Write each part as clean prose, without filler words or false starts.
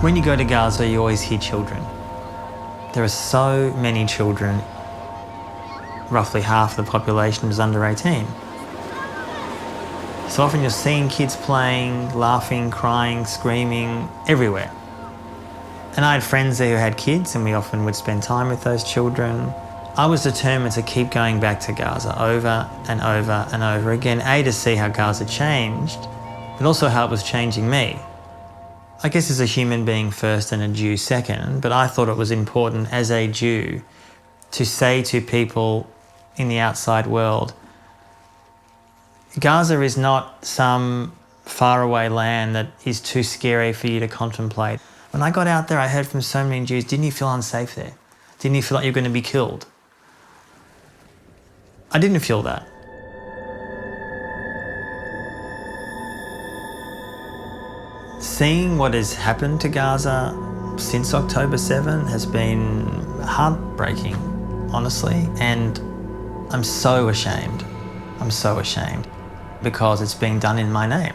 When you go to Gaza, you always hear children. There are so many children. Roughly half the population is under 18. So often you're seeing kids playing, laughing, crying, screaming, everywhere. And I had friends there who had kids, and we often would spend time with those children. I was determined to keep going back to Gaza over and over and over again, A, to see how Gaza changed, but also how it was changing me. I guess as a human being first and a Jew second, but I thought it was important as a Jew to say to people in the outside world, Gaza is not some faraway land that is too scary for you to contemplate. When I got out there, I heard from so many Jews, didn't you feel unsafe there? Didn't you feel like you're going to be killed? I didn't feel that. Seeing what has happened to Gaza since October 7 has been heartbreaking, honestly, and I'm so ashamed. I'm so ashamed because it's being done in my name.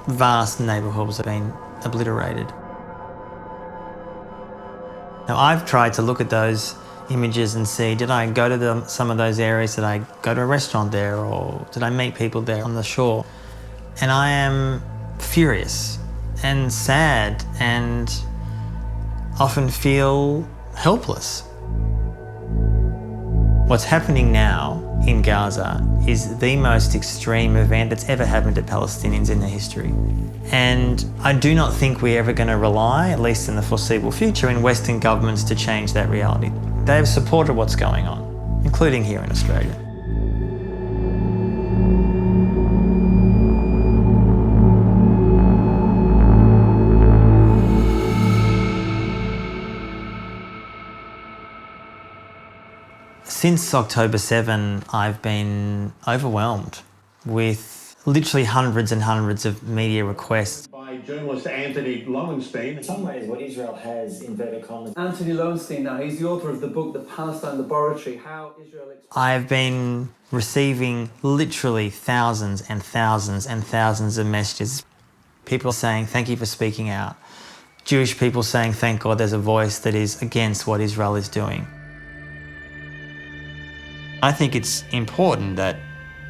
Vast neighbourhoods have been obliterated. Now, I've tried to look at those images and see, did I go to some of those areas? Did I go to a restaurant there, or did I meet people there on the shore? And I am furious and sad and often feel helpless. What's happening now in Gaza is the most extreme event that's ever happened to Palestinians in their history. And I do not think we're ever going to rely, at least in the foreseeable future, in Western governments to change that reality. They have supported what's going on, including here in Australia. Since October 7, I've been overwhelmed with literally hundreds and hundreds of media requests. By journalist Antony Loewenstein. In some ways, what Israel has, inverted commas. Antony Loewenstein now, he's the author of the book, The Palestine Laboratory, How Israel... I've been receiving literally thousands and thousands and thousands of messages. People saying, thank you for speaking out. Jewish people saying, thank God there's a voice that is against what Israel is doing. I think it's important that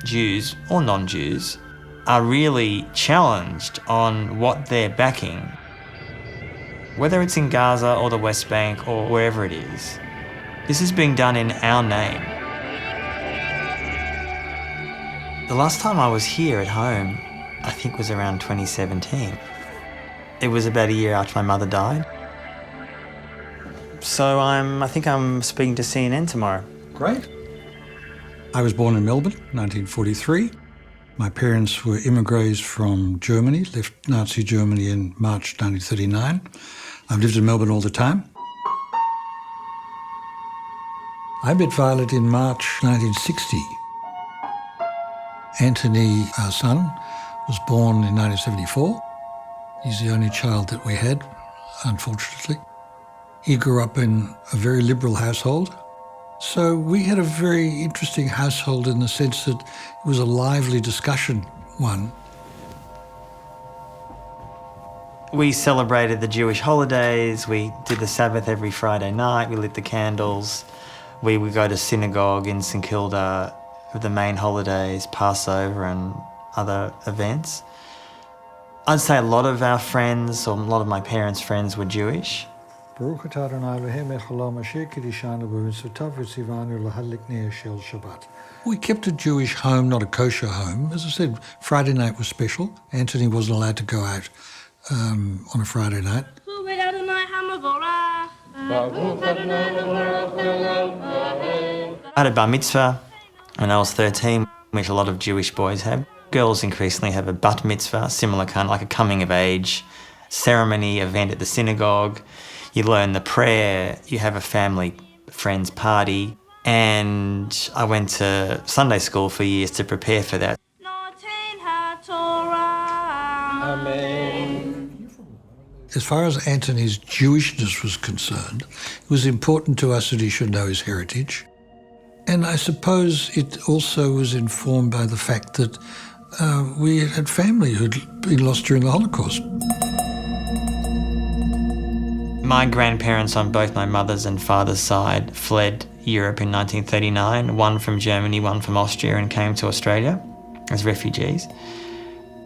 Jews or non-Jews are really challenged on what they're backing, whether it's in Gaza or the West Bank or wherever it is. This is being done in our name. The last time I was here at home, I think was around 2017. It was about a year after my mother died. So I think I'm speaking to CNN tomorrow. Great. I was born in Melbourne, 1943. My parents were immigrés from Germany, left Nazi Germany in March 1939. I've lived in Melbourne all the time. I met Violet in March 1960. Antony, our son, was born in 1974. He's the only child that we had, unfortunately. He grew up in a very liberal household. So we had a very interesting household in the sense that it was a lively discussion one. We celebrated the Jewish holidays, we did the Sabbath every Friday night, we lit the candles, we would go to synagogue in St Kilda for the main holidays, Passover and other events. I'd say a lot of our friends, or a lot of my parents' friends, were Jewish. We kept a Jewish home, not a kosher home. As I said, Friday night was special. Antony wasn't allowed to go out on a Friday night. I had a bar mitzvah when I was 13, which a lot of Jewish boys have. Girls increasingly have a bat mitzvah, similar kind of like a coming of age ceremony event at the synagogue. You learn the prayer, you have a family friends party, and I went to Sunday school for years to prepare for that. Amen. As far as Antony's Jewishness was concerned, it was important to us that he should know his heritage. And I suppose it also was informed by the fact that we had family who'd been lost during the Holocaust. My grandparents on both my mother's and father's side fled Europe in 1939, one from Germany, one from Austria, and came to Australia as refugees.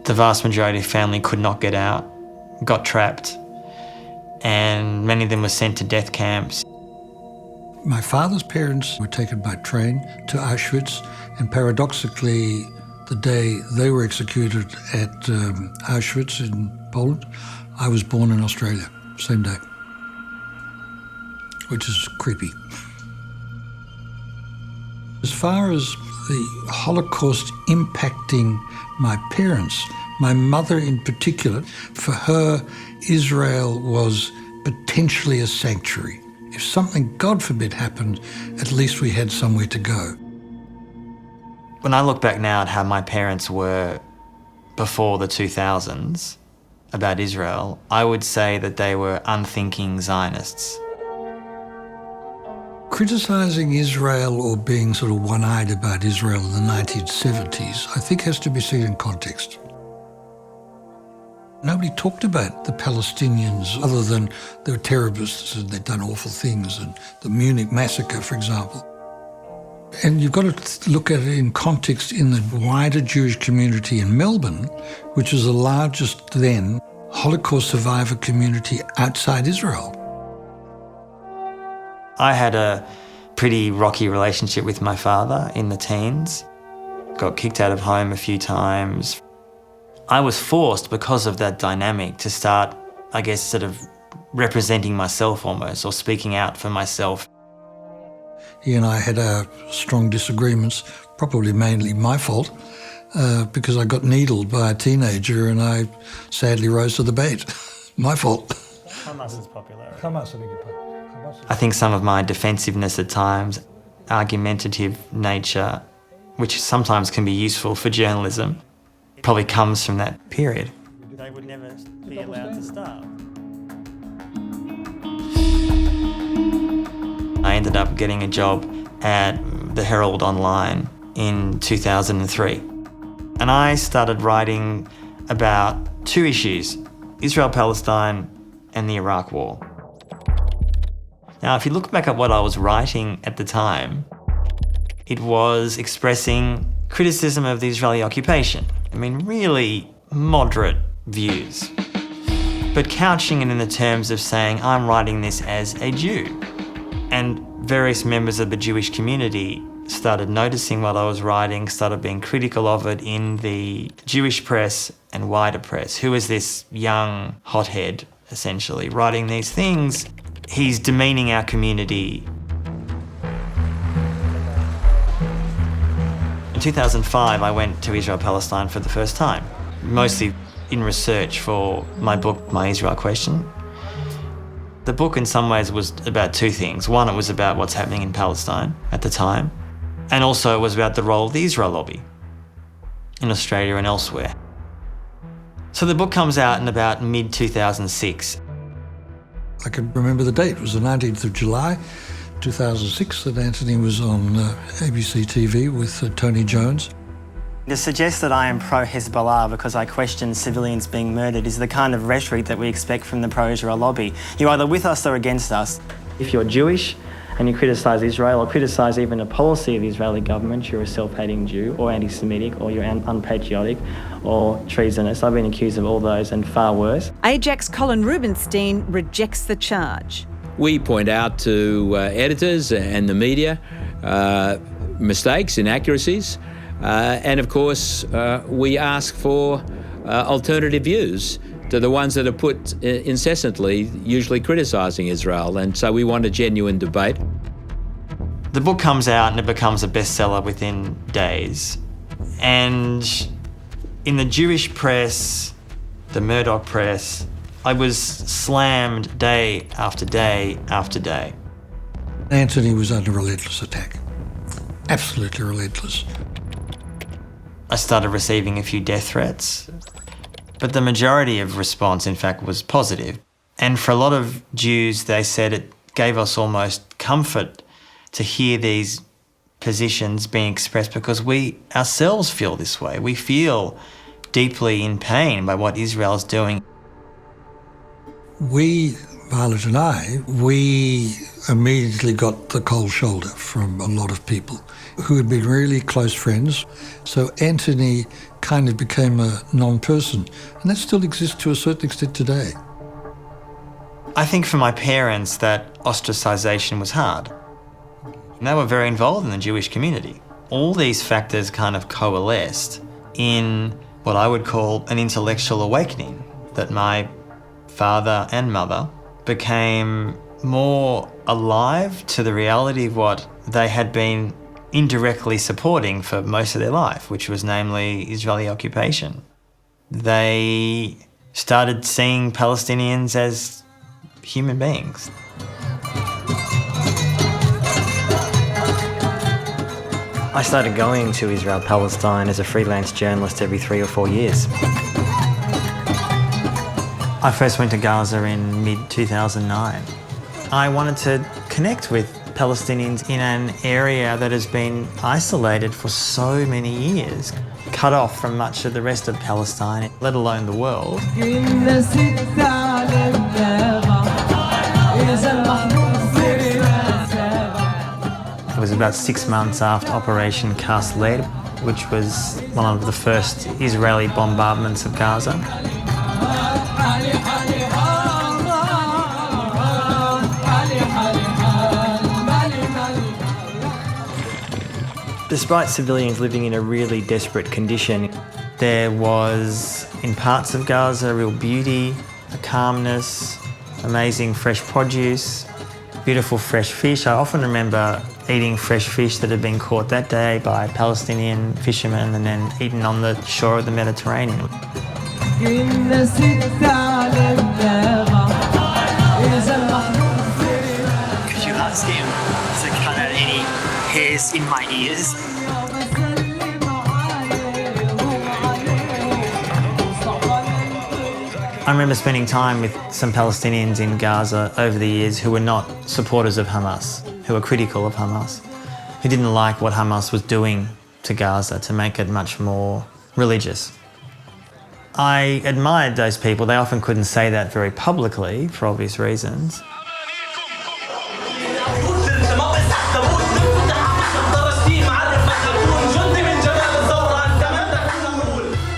The vast majority of family could not get out, got trapped, and many of them were sent to death camps. My father's parents were taken by train to Auschwitz, and paradoxically, the day they were executed at Auschwitz in Poland, I was born in Australia, same day, which is creepy. As far as the Holocaust impacting my parents, my mother in particular, for her, Israel was potentially a sanctuary. If something, God forbid, happened, at least we had somewhere to go. When I look back now at how my parents were before the 2000s about Israel, I would say that they were unthinking Zionists. Criticising Israel or being sort of one-eyed about Israel in the 1970s, I think has to be seen in context. Nobody talked about the Palestinians other than they were terrorists and they'd done awful things, and the Munich massacre, for example. And you've got to look at it in context in the wider Jewish community in Melbourne, which is the largest then Holocaust survivor community outside Israel. I had a pretty rocky relationship with my father in the teens. Got kicked out of home a few times. I was forced, because of that dynamic, to start, I guess, sort of representing myself almost, or speaking out for myself. He and I had our strong disagreements, probably mainly my fault, because I got needled by a teenager and I sadly rose to the bait. My fault. Hamas's popularity. Hamas, I beg your pardon. I think some of my defensiveness at times, argumentative nature, which sometimes can be useful for journalism, probably comes from that period. They would never be allowed to starve. I ended up getting a job at the Herald Online in 2003. And I started writing about two issues, Israel-Palestine and the Iraq War. Now, if you look back at what I was writing at the time, it was expressing criticism of the Israeli occupation. I mean, really moderate views, but couching it in the terms of saying, I'm writing this as a Jew. And various members of the Jewish community started noticing what I was writing, started being critical of it in the Jewish press and wider press. Who is this young hothead, essentially, writing these things? He's demeaning our community. In 2005, I went to Israel-Palestine for the first time, mostly in research for my book, My Israel Question. The book in some ways was about two things. One, it was about what's happening in Palestine at the time, and also it was about the role of the Israel lobby in Australia and elsewhere. So the book comes out in about mid-2006. I can remember the date. It was the 19th of July, 2006, that Antony was on ABC TV with Tony Jones. To suggest that I am pro-Hezbollah because I question civilians being murdered is the kind of rhetoric that we expect from the pro-Israel lobby. You're either with us or against us. If you're Jewish and you criticise Israel or criticise even a policy of the Israeli government, you're a self-hating Jew or anti-Semitic or you're unpatriotic or treasonous. I've been accused of all those and far worse. Ajax Colin Rubinstein rejects the charge. We point out to editors and the media mistakes, inaccuracies, and of course we ask for alternative views to the ones that are put incessantly, usually criticising Israel, and so we want a genuine debate. The book comes out and it becomes a bestseller within days. And in the Jewish press, the Murdoch press, I was slammed day after day after day. Antony was under relentless attack, absolutely relentless. I started receiving a few death threats, but the majority of response, in fact, was positive. And for a lot of Jews, they said it gave us almost comfort to hear these positions being expressed because we ourselves feel this way. We feel deeply in pain by what Israel's doing. We Violet and I, we immediately got the cold shoulder from a lot of people who had been really close friends. So Antony kind of became a non-person, and that still exists to a certain extent today. I think for my parents that ostracisation was hard. And they were very involved in the Jewish community. All these factors kind of coalesced in what I would call an intellectual awakening, that my father and mother became more alive to the reality of what they had been indirectly supporting for most of their life, which was namely Israeli occupation. They started seeing Palestinians as human beings. I started going to Israel Palestine as a freelance journalist every 3 or 4 years. I first went to Gaza in mid-2009. I wanted to connect with Palestinians in an area that has been isolated for so many years, cut off from much of the rest of Palestine, let alone the world. It was about 6 months after Operation Cast Lead, which was one of the first Israeli bombardments of Gaza. Despite civilians living in a really desperate condition, there was, in parts of Gaza, real beauty, a calmness, amazing fresh produce, beautiful fresh fish. I often remember eating fresh fish that had been caught that day by Palestinian fishermen and then eaten on the shore of the Mediterranean. Could you ask him to cut out any hairs in my ears? I remember spending time with some Palestinians in Gaza over the years who were not supporters of Hamas, who were critical of Hamas, who didn't like what Hamas was doing to Gaza to make it much more religious. I admired those people. They often couldn't say that very publicly for obvious reasons.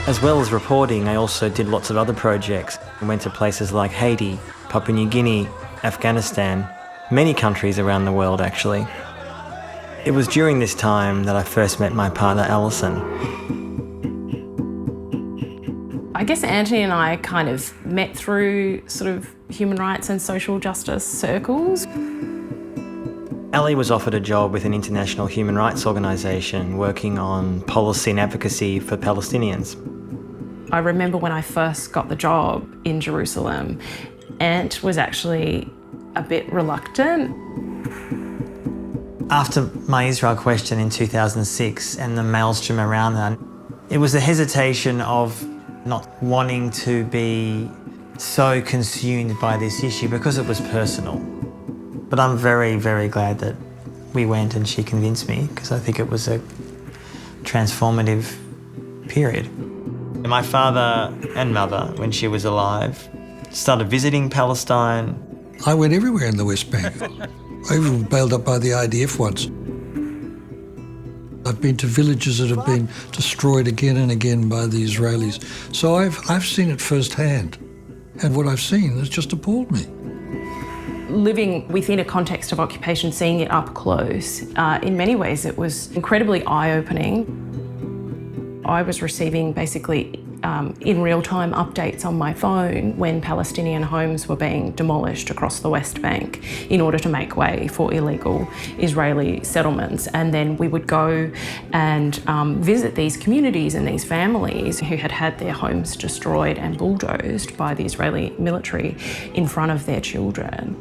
As well as reporting, I also did lots of other projects. I went to places like Haiti, Papua New Guinea, Afghanistan, many countries around the world actually. It was during this time that I first met my partner Alison. I guess Antony and I kind of met through sort of human rights and social justice circles. Ali was offered a job with an international human rights organisation working on policy and advocacy for Palestinians. I remember when I first got the job in Jerusalem, Ant was actually a bit reluctant. After my Israel question in 2006 and the maelstrom around that, it was a hesitation of not wanting to be so consumed by this issue because it was personal. But I'm very, very glad that we went and she convinced me because I think it was a transformative period. My father and mother, when she was alive, started visiting Palestine. I went everywhere in the West Bank. I even was bailed up by the IDF once. I've been to villages that have been destroyed again and again by the Israelis. So I've seen it firsthand. And what I've seen has just appalled me. Living within a context of occupation, seeing it up close, in many ways it was incredibly eye-opening. I was receiving basically in real-time updates on my phone when Palestinian homes were being demolished across the West Bank in order to make way for illegal Israeli settlements. And then we would go and visit these communities and these families who had had their homes destroyed and bulldozed by the Israeli military in front of their children.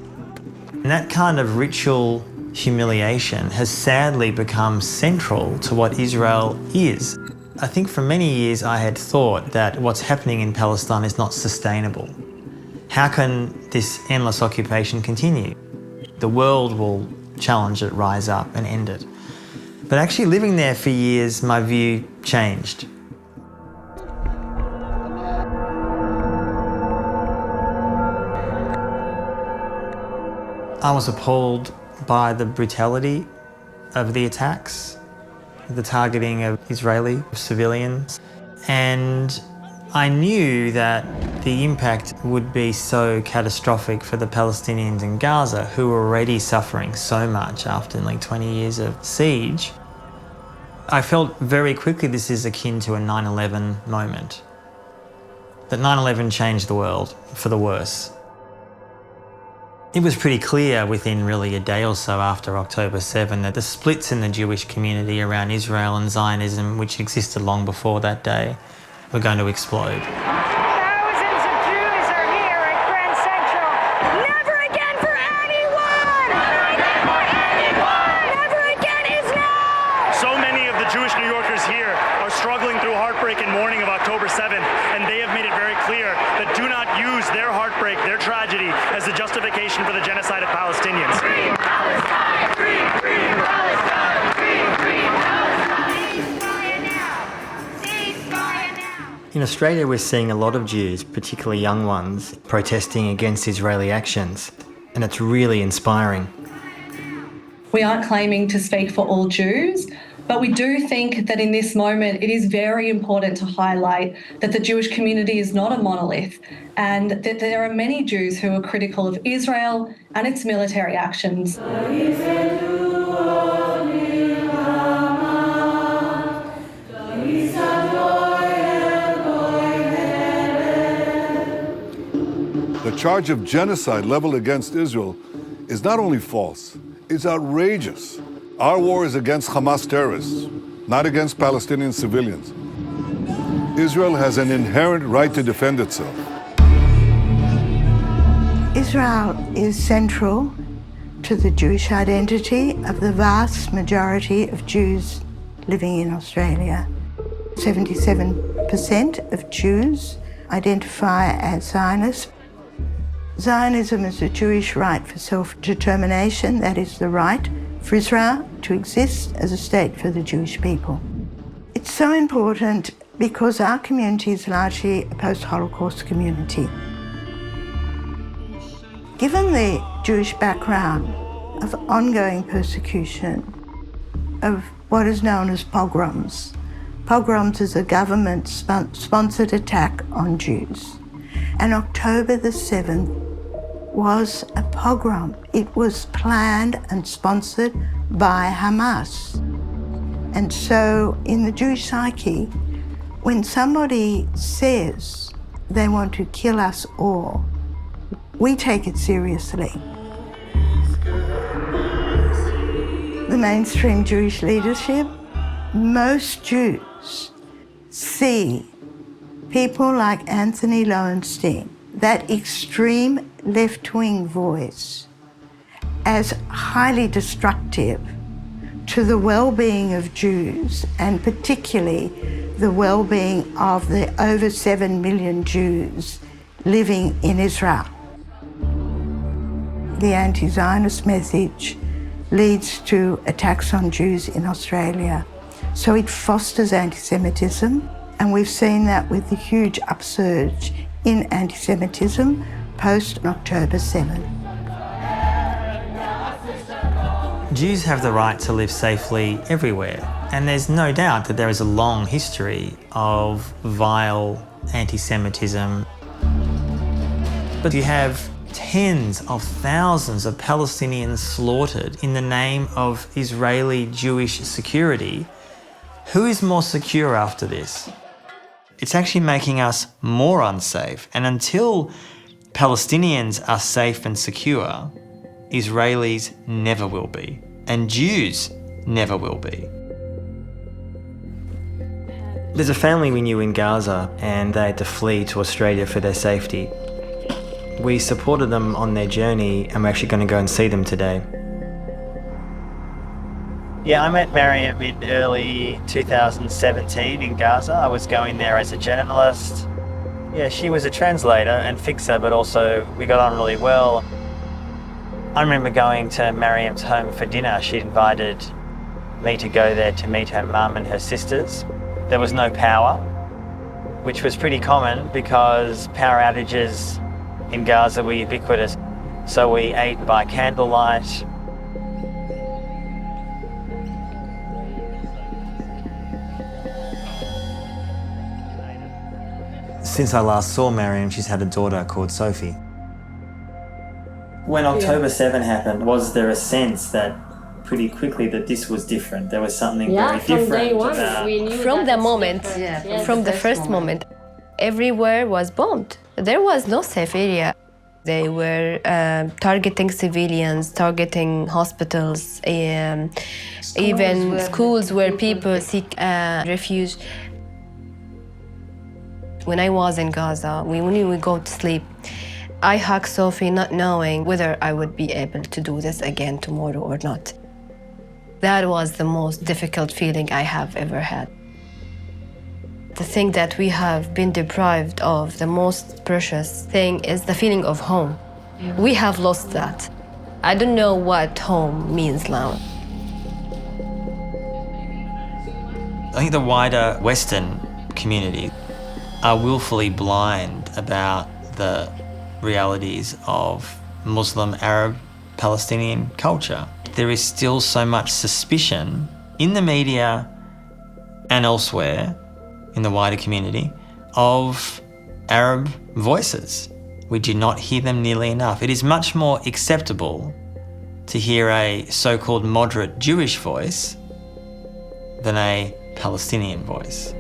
And that kind of ritual humiliation has sadly become central to what Israel is. I think for many years I had thought that what's happening in Palestine is not sustainable. How can this endless occupation continue? The world will challenge it, rise up and end it. But actually living there for years, my view changed. I was appalled by the brutality of the attacks, the targeting of Israeli civilians, and I knew that the impact would be so catastrophic for the Palestinians in Gaza, who were already suffering so much after like 20 years of siege. I felt very quickly this is akin to a 9/11 moment. That 9/11 changed the world for the worse. It was pretty clear within really a day or so after October 7 that the splits in the Jewish community around Israel and Zionism, which existed long before that day, were going to explode. Thousands of Jews are here at Grand Central. Never again for anyone! Never again for anyone! Never again is now! So many of the Jewish New Yorkers here are struggling through heartbreak and mourning of October 7th, and they have made it very clear that do not use their heartbreak, their tragedy, as a justification for the genocide of Palestinians. Free Palestine! Free Palestine! Free Palestine! Ceasefire now! Ceasefire now! In Australia, we're seeing a lot of Jews, particularly young ones, protesting against Israeli actions, and it's really inspiring. We aren't claiming to speak for all Jews, but we do think that in this moment it is very important to highlight that the Jewish community is not a monolith and that there are many Jews who are critical of Israel and its military actions. The charge of genocide leveled against Israel is not only false, it's outrageous. Our war is against Hamas terrorists, not against Palestinian civilians. Israel has an inherent right to defend itself. Israel is central to the Jewish identity of the vast majority of Jews living in Australia. 77% of Jews identify as Zionists. Zionism is a Jewish right for self-determination, that is the right for Israel to exist as a state for the Jewish people. It's so important because our community is largely a post-Holocaust community. Given the Jewish background of ongoing persecution, of what is known as pogroms. Pogroms is a government-sponsored attack on Jews. And October the 7th was a pogrom. It was planned and sponsored by Hamas. And so in the Jewish psyche, when somebody says they want to kill us all, we take it seriously. The mainstream Jewish leadership, most Jews see people like Antony Loewenstein, that extreme left-wing voice, as highly destructive to the well-being of Jews, and particularly the well-being of the over 7 million Jews living in Israel. The anti-Zionist message leads to attacks on Jews in Australia. So it fosters anti-Semitism, and we've seen that with the huge upsurge in anti-Semitism post-October 7. Jews have the right to live safely everywhere, and there's no doubt that there is a long history of vile anti-Semitism. But you have tens of thousands of Palestinians slaughtered in the name of Israeli Jewish security. Who is more secure after this? It's actually making us more unsafe. And until Palestinians are safe and secure, Israelis never will be. And Jews never will be. There's a family we knew in Gaza, and they had to flee to Australia for their safety. We supported them on their journey, and we're actually going to go and see them today. Yeah, I met Mariam in early 2017 in Gaza. I was going there as a journalist. Yeah, she was a translator and fixer, but also we got on really well. I remember going to Mariam's home for dinner. She invited me to go there to meet her mum and her sisters. There was no power, which was pretty common because power outages in Gaza were ubiquitous. So we ate by candlelight. Since I last saw Mariam, she's had a daughter called Sophie. When October 7 happened, was there a sense that pretty quickly that this was different? There was something very different day one, about... we knew From the moment, from the first moment, everywhere was bombed. There was no safe area. They were targeting civilians, targeting hospitals, even schools where people seek refuge. When I was in Gaza, when we go to sleep, I hugged Sophie not knowing whether I would be able to do this again tomorrow or not. That was the most difficult feeling I have ever had. The thing that we have been deprived of, the most precious thing, is the feeling of home. We have lost that. I don't know what home means now. I think the wider Western community are willfully blind about the realities of Muslim, Arab, Palestinian culture. There is still so much suspicion in the media and elsewhere in the wider community of Arab voices. We do not hear them nearly enough. It is much more acceptable to hear a so-called moderate Jewish voice than a Palestinian voice.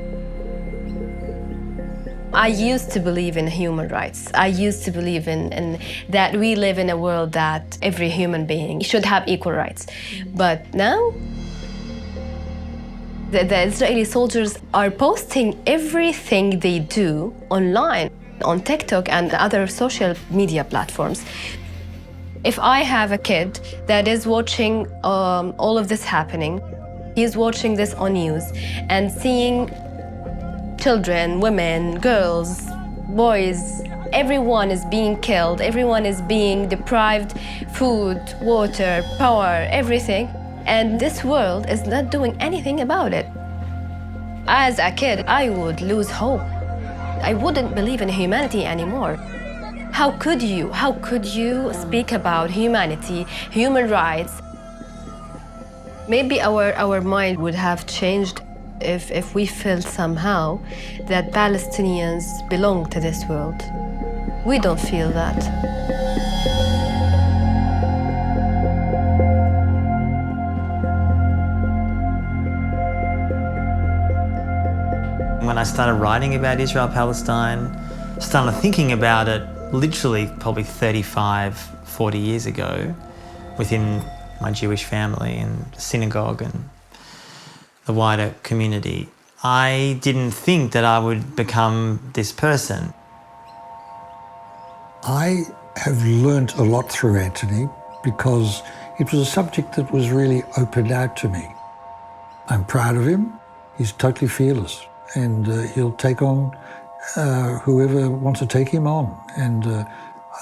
I used to believe in human rights. I used to believe in that we live in a world that every human being should have equal rights. But now, the Israeli soldiers are posting everything they do online, on TikTok and other social media platforms. If I have a kid that is watching all of this happening, he's watching this on news and seeing children, women, girls, boys, everyone is being killed, everyone is being deprived food, water, power, everything. And this world is not doing anything about it. As a kid, I would lose hope. I wouldn't believe in humanity anymore. How could you speak about humanity, human rights? Maybe our mind would have changed if we felt somehow that Palestinians belong to this world. We don't feel that. When I started writing about Israel-Palestine, started thinking about it literally probably 35, 40 years ago within my Jewish family and synagogue and the wider community, I didn't think that I would become this person. I have learnt a lot through Antony because it was a subject that was really opened out to me. I'm proud of him. He's totally fearless, and he'll take on whoever wants to take him on. And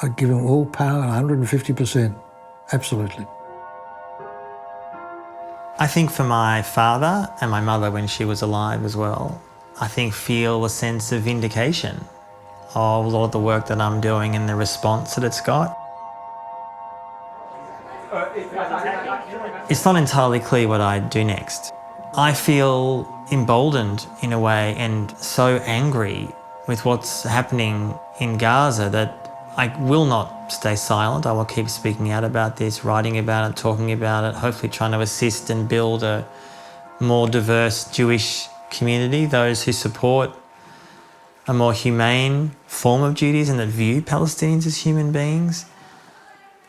I give him all power, 150%, absolutely. I think for my father and my mother when she was alive as well, I think feel a sense of vindication of a lot of the work that I'm doing and the response that it's got. It's not entirely clear what I do next. I feel emboldened in a way and so angry with what's happening in Gaza that I will not stay silent. I will keep speaking out about this, writing about it, talking about it, hopefully trying to assist and build a more diverse Jewish community, those who support a more humane form of Judaism that view Palestinians as human beings.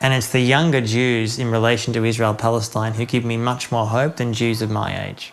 And it's the younger Jews in relation to Israel-Palestine who give me much more hope than Jews of my age.